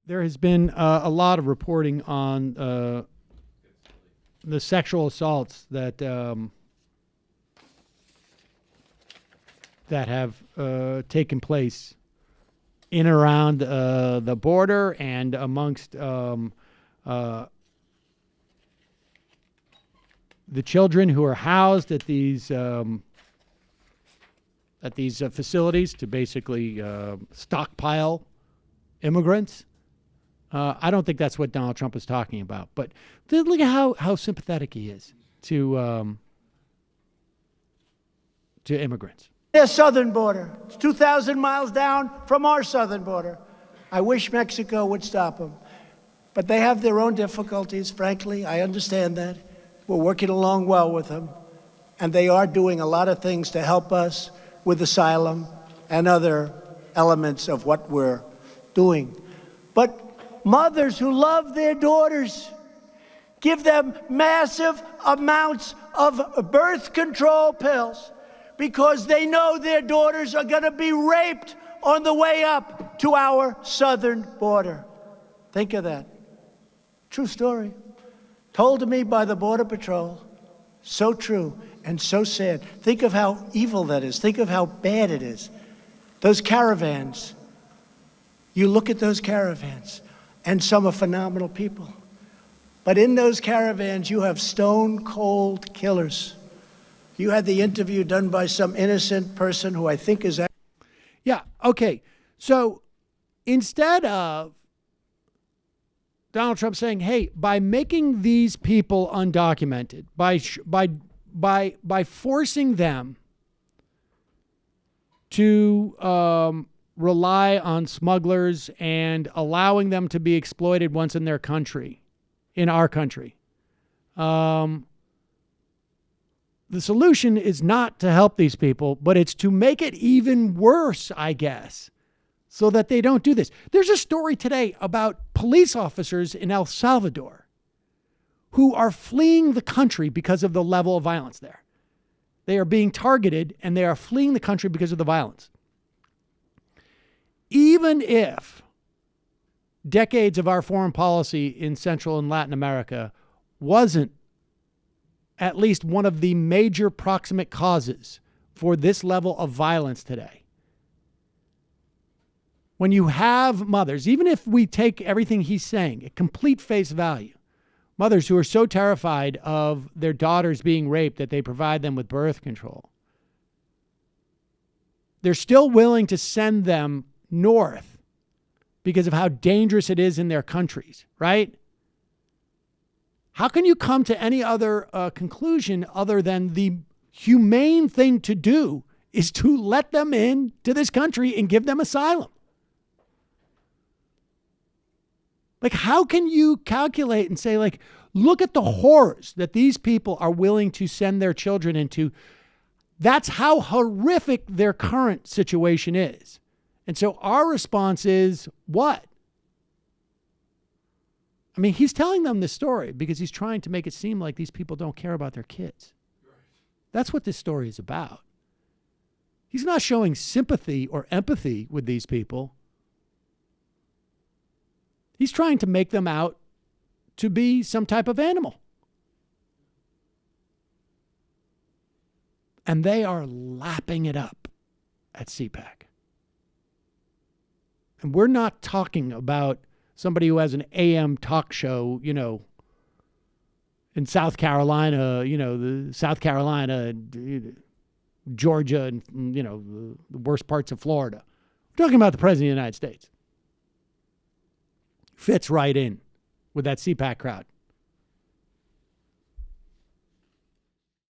There has been a lot of reporting on the sexual assaults that that have taken place in and around the border and amongst the children who are housed at these facilities to basically stockpile immigrants. I don't think that's what Donald Trump is talking about. But look at how sympathetic he is to immigrants. Their southern border. It's 2,000 miles down from our southern border. I wish Mexico would stop them. But they have their own difficulties, frankly. I understand that. We're working along well with them. And they are doing a lot of things to help us with asylum and other elements of what we're doing. But mothers who love their daughters give them massive amounts of birth control pills because they know their daughters are going to be raped on the way up to our southern border. Think of that. True story. Told to me by the Border Patrol. So true and so sad. Think of how evil that is. Think of how bad it is. Those caravans. You look at those caravans, and some are phenomenal people. But in those caravans, you have stone-cold killers. You had the interview done by some innocent person who I think is... Yeah, okay. So instead of Donald Trump saying, hey, by making these people undocumented, by forcing them to rely on smugglers and allowing them to be exploited once in their country, in our country, the solution is not to help these people, but it's to make it even worse, I guess, so that they don't do this. There's a story today about police officers in El Salvador who are fleeing the country because of the level of violence there. They are being targeted and they are fleeing the country because of the violence. Even if decades of our foreign policy in Central and Latin America wasn't at least one of the major proximate causes for this level of violence today. When you have mothers, even if we take everything he's saying at complete face value, mothers who are so terrified of their daughters being raped that they provide them with birth control, they're still willing to send them north because of how dangerous it is in their countries, right? How can you come to any other conclusion other than the humane thing to do is to let them in to this country and give them asylum? Like, how can you calculate and say, like, look at the horrors that these people are willing to send their children into? That's how horrific their current situation is. And so our response is what? I mean, he's telling them this story because he's trying to make it seem like these people don't care about their kids. That's what this story is about. He's not showing sympathy or empathy with these people. He's trying to make them out to be some type of animal. And they are lapping it up at CPAC. And we're not talking about somebody who has an AM talk show, you know, in South Carolina, you know, Georgia, and, you know, the worst parts of Florida. We're talking about the President of the United States. Fits right in with that CPAC crowd.